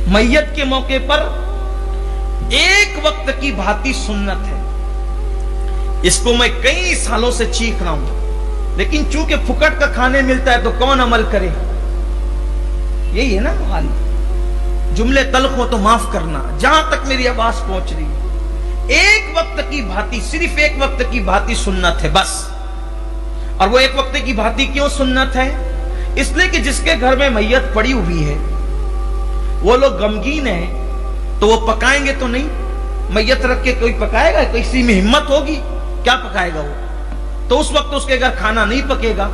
मैयत के मौके पर एक वक्त की भांति सुन्नत है। इसको मैं कई सालों से चीख रहा हूं, लेकिन चूंकि फुकट का खाने मिलता है तो कौन अमल करे। यही है ना हाल। जुमले तल्ख हो तो माफ करना, जहां तक मेरी आवाज पहुंच रही है। एक वक्त की भांति, सिर्फ एक वक्त की भांति सुन्नत है बस। और वो एक वक्त की भांति क्यों सुन्नत है? इसलिए कि जिसके घर में मैयत पड़ी हुई है वो लोग गमगीन है, तो वो पकाएंगे तो नहीं। मैयत रख के कोई पकाएगा? किसी में हिम्मत होगी? क्या पकाएगा वो? तो उस वक्त उसके घर खाना नहीं पकेगा।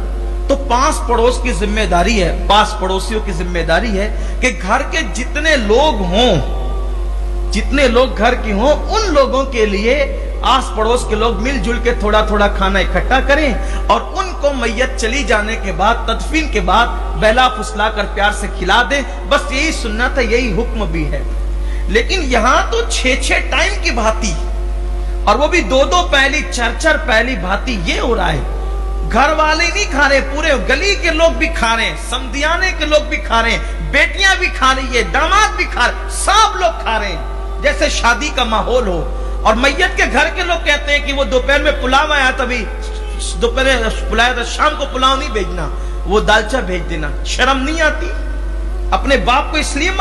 तो पास पड़ोस की जिम्मेदारी है, पास पड़ोसियों की जिम्मेदारी है कि घर के जितने लोग हों, जितने लोग घर के हों, उन लोगों के लिए आस पड़ोस के लोग मिलजुल के थोड़ा थोड़ा खाना इकट्ठा करें और उनको मैयत चली जाने के बाद, तदफीन के बाद बहला फुसला कर प्यार से खिला दें। बस यही सुन्नत है, यही हुक्म भी है। लेकिन यहां तो 6-6 टाइम की भांति, और वो भी 2-2 पहली, 4-4 पहली भांति ये हो रहा है। घर वाले नहीं खा रहे, पूरे गली के लोग भी खा रहे हैं, समधियाने के लोग भी खा रहे हैं, बेटियां भी खा रही है, दामाद भी खा रहे, सब लोग खा रहे हैं जैसे शादी का माहौल हो। और मैयत के घर के लोग कहते हैं कि वो दोपहर में पुलाव आया, तभी दोपहर पुलाव था, शाम को पुलाव नहीं भेजना, वो दालचा भेज देना। शर्म नहीं आती? अपने बाप को इसलिए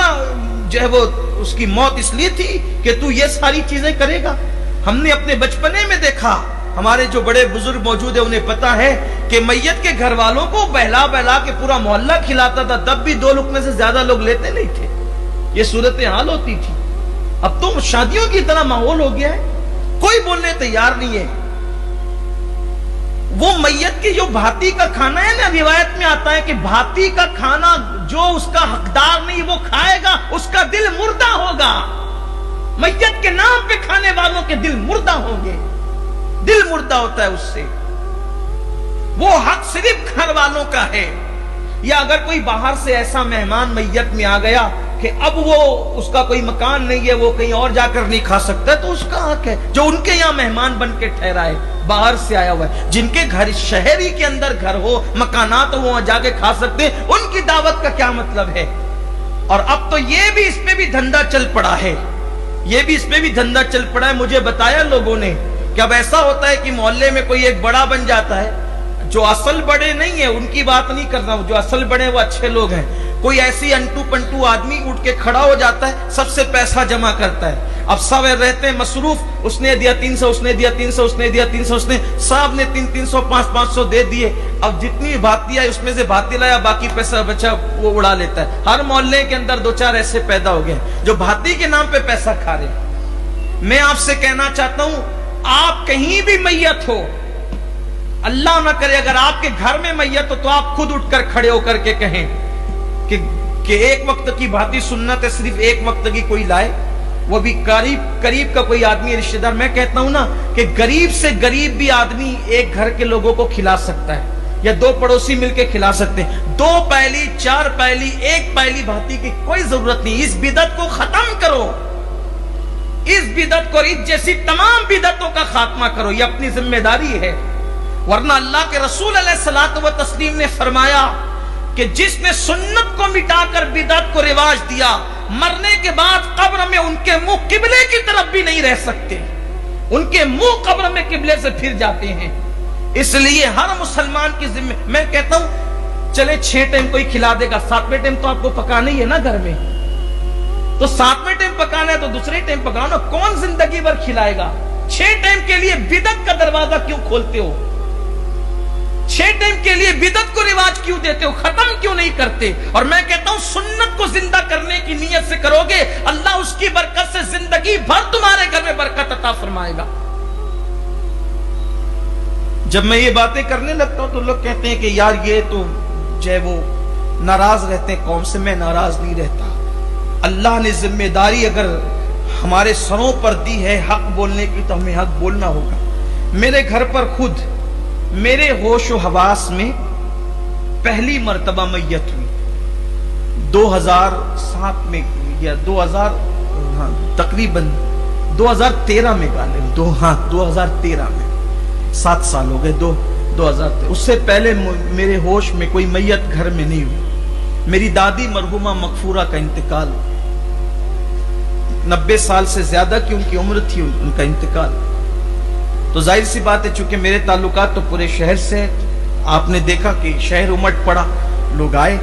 जो है वो उसकी मौत इसलिए थी कि तू ये सारी चीजें करेगा। हमने अपने बचपने में देखा, हमारे जो बड़े बुजुर्ग मौजूद है उन्हें पता है कि मैयत के घर वालों को बहला बहला के पूरा मोहल्ला खिलाता था, तब भी 2 लुकमे से ज्यादा लोग लेते नहीं थे। ये सूरत हाल होती थी। अब तो शादियों की तरह माहौल हो गया है, कोई बोलने तैयार नहीं है। वो मैयत की जो भांति का खाना है ना, रिवायत में आता है कि भांति का खाना जो उसका हकदार नहीं वो खाएगा, उसका दिल मुर्दा होगा। मैयत के नाम पे खाने वालों के दिल मुर्दा होंगे, दिल मुर्दा होता है उससे। वो हक सिर्फ घर वालों का है। या अगर कोई बाहर से ऐसा मेहमान मैयत में आ गया कि अब वो उसका कोई मकान नहीं है, वो कहीं और जाकर नहीं खा सकता, तो उसका हक है। जो उनके यहाँ मेहमान बन के ठहरा है, बाहर से आया हुआ है, जिनके घर शहर ही के अंदर घर हो, मकानात हो, वहां जाके खा सकते, उनकी दावत का क्या मतलब है। और अब तो ये भी इस पे भी धंधा चल पड़ा है, ये भी इसमें भी धंधा चल पड़ा है। मुझे बताया लोगों ने कि अब ऐसा होता है कि मोहल्ले में कोई एक बड़ा बन जाता है, जो असल बड़े नहीं है उनकी बात नहीं करना, जो असल बड़े वो अच्छे लोग हैं। कोई ऐसी अंटू पंटू आदमी उठ के खड़ा हो जाता है, सबसे पैसा जमा करता है। अब सब रहते हैं मसरूफ, उसने दिया 300, उसने दिया 300, उसने दिया 300, उसने सब ने 300, 500 दे दिए। अब जितनी भाती आई उसमें से भाती लाया, बाकी पैसा बचा वो उड़ा लेता है। हर मोहल्ले के अंदर 2-4 ऐसे पैदा हो गए जो भाती के नाम पे पैसा खा रहे। मैं आपसे कहना चाहता हूं, आप कहीं भी मैयत हो, अल्लाह ना करे अगर आपके घर में मैयत हो, तो आप खुद उठकर खड़े होकर के कहें कि एक वक्त की भांति सुन्नत है, सिर्फ एक वक्त की कोई लाए, वो भी करीब का कोई आदमी रिश्तेदार। मैं कहता हूं ना कि गरीब से गरीब भी आदमी एक घर के लोगों को खिला सकता है, या 2 पड़ोसी मिलकर खिला सकते हैं। 2 पहली, 4 पहली, 1 पहली भांति की कोई जरूरत नहीं। इस बिदत को खत्म करो, इस बिदत को, इस जैसी तमाम बिदतों का खात्मा करो, ये अपनी जिम्मेदारी है। वरना अल्लाह के रसूल अलैहिस्सलातु व तस्लीम ने फरमाया कि जिसने सुन्नत को मिटाकर बिदअत को रिवाज दिया, मरने के बाद कब्र में उनके मुंह किबले की तरफ भी नहीं रह सकते, उनके मुंह कब्र में किबले से फिर जाते हैं। इसलिए हर मुसलमान की जिम्मे, मैं कहता हूं चले 6 टाइम कोई खिला देगा, 7वें टाइम तो आपको पकाना ही है ना घर में, तो 7वें टाइम पकाना है तो दूसरे टाइम पकाओ ना। कौन जिंदगी भर खिलाएगा? 6 टाइम के लिए बिदअत का दरवाजा क्यों खोलते हो? 6 टाइम के लिए बिदअत को रिवाज क्यों देते हो? खत्म क्यों नहीं करते? और मैं कहता हूं सुन्नत को जिंदा करने की नीयत से करोगे, अल्लाह उसकी बरकत से जिंदगी भर तुम्हारे घर में बरकत अता फरमाएगा। जब मैं ये बातें करने लगता हूं तो लोग कहते हैं कि यार ये तो जो है वो नाराज रहते हैं कौम से। मैं नाराज नहीं रहता। अल्लाह ने जिम्मेदारी अगर हमारे सरों पर दी है हक बोलने की, तो हमें हक बोलना होगा। मेरे घर पर खुद मेरे होश व हवास में पहली मर्तबा मैयत हुई 2007 में, या 2000 तकरीबन 2013 में गालिब 2013 में, 7 साल हो गए 2013। उससे पहले मेरे होश में कोई मैयत घर में नहीं हुई। मेरी दादी मरहुमा मगफूरा का इंतकाल, 90 साल से ज्यादा की उनकी उम्र थी उनका इंतकाल। तो जाहिर सी बात है, चूंकि मेरे ताल्लुकात तो पूरे शहर से है, आपने देखा कि शहर उमड़ पड़ा, लोग आए,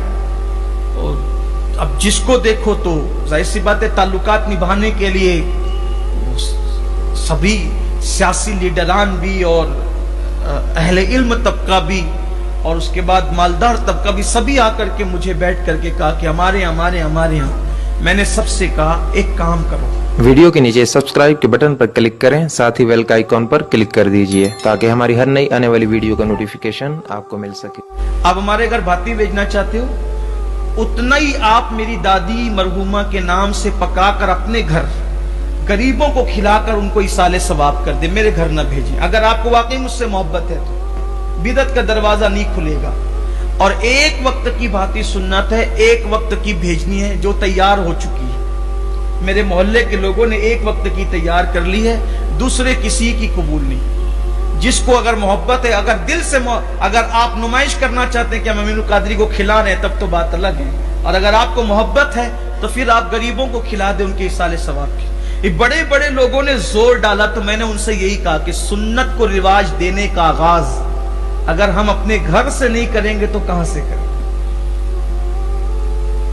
और अब जिसको देखो तो जाहिर सी बात है ताल्लुकात निभाने के लिए सभी सियासी लीडरान भी और अहले इल्म तबका भी और उसके बाद मालदार तबका भी, सभी आकर के मुझे बैठ करके कहा कि हमारे यहाँ। मैंने सबसे कहा एक काम करो, वीडियो के नीचे सब्सक्राइब के बटन पर क्लिक करें, साथ ही बेल का आइकॉन पर क्लिक कर दीजिए ताकि हमारी हर नई आने वाली वीडियो का नोटिफिकेशन आपको मिल सके। आप हमारे घर भाती भेजना चाहते हो, उतना ही आप मेरी दादी मरहूमा के नाम से पकाकर अपने घर गरीबों को खिलाकर उनको इसाले सवाब कर दे, मेरे घर न भेजें। अगर आपको वाकई मुझसे मोहब्बत है तो बिदअत का दरवाजा नहीं खुलेगा। और एक वक्त की भांति सुन्नत है, एक वक्त की भेजनी है जो तैयार हो चुकी है। मेरे मोहल्ले के लोगों ने एक वक्त की तैयार कर ली है, दूसरे किसी की कबूल नहीं। जिसको अगर मोहब्बत है, अगर दिल से अगर आप नुमाइश करना चाहते हैं कि हम अमीनुल कादरी को खिला रहे हैं, तब तो बात अलग है। और अगर आपको मोहब्बत है तो फिर आप गरीबों को खिला दे उनके इसाले सवाब की। ये बड़े बड़े लोगों ने जोर डाला, तो मैंने उनसे यही कहा कि सुन्नत को रिवाज देने का आगाज अगर हम अपने घर से नहीं करेंगे तो कहां से करें।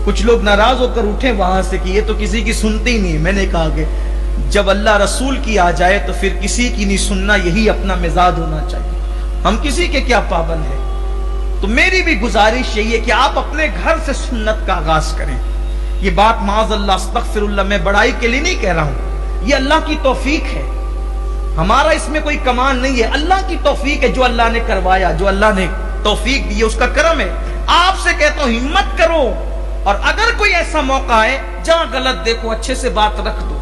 कुछ लोग नाराज होकर उठे वहां से कि ये तो किसी की सुनते ही नहीं। मैंने कहा कि जब अल्लाह रसूल की आ जाए तो फिर किसी की नहीं सुनना, यही अपना मिजाज होना चाहिए। हम किसी के क्या पाबंद है। तो मेरी भी गुजारिश यही है कि आप अपने घर से सुन्नत का आगाज करें। ये बात माज़अल्लाह अस्तग़फिरुल्लाह मैं बड़ाई के लिए नहीं कह रहा हूं, ये अल्लाह की तौफीक है, हमारा इसमें कोई कमाल नहीं है। अल्लाह की तौफीक है, जो अल्लाह ने करवाया, जो अल्लाह ने तौफीक दी है उसका करम है। आपसे कहता हूं हिम्मत करो, और अगर कोई ऐसा मौका है जहां गलत देखो अच्छे से बात रख दो,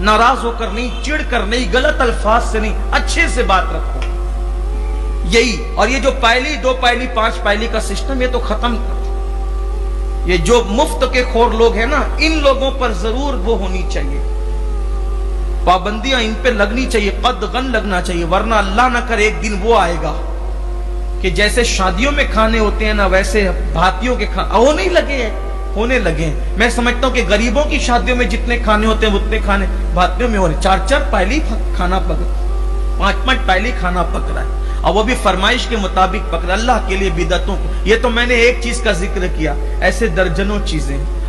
नाराज होकर नहीं, चिढ़ कर नहीं, गलत अल्फाज से नहीं, अच्छे से बात रखो। यही, और ये जो पहली 2 पहली 5 पहली का सिस्टम ये तो खत्म कर। ये जो मुफ्त के खोर लोग हैं ना, इन लोगों पर जरूर वो होनी चाहिए, पाबंदियां इन पे लगनी चाहिए, कदगन लगना चाहिए। वरना अल्लाह ना करे एक दिन वो आएगा कि जैसे शादियों में खाने होते हैं ना, वैसे भातियों के होने लगे। मैं समझता हूं कि गरीबों की शादियों में जितने खाने होते हैं उतने खाने भातियों में हो रहे। 4-4 पहली खाना पक, 5-5 पहली खाना पक रहा है, और वो भी फरमाइश के मुताबिक पक रहा। अल्लाह के लिए बिदअतों को, ये तो मैंने एक चीज का जिक्र किया, ऐसे दर्जनों चीजें।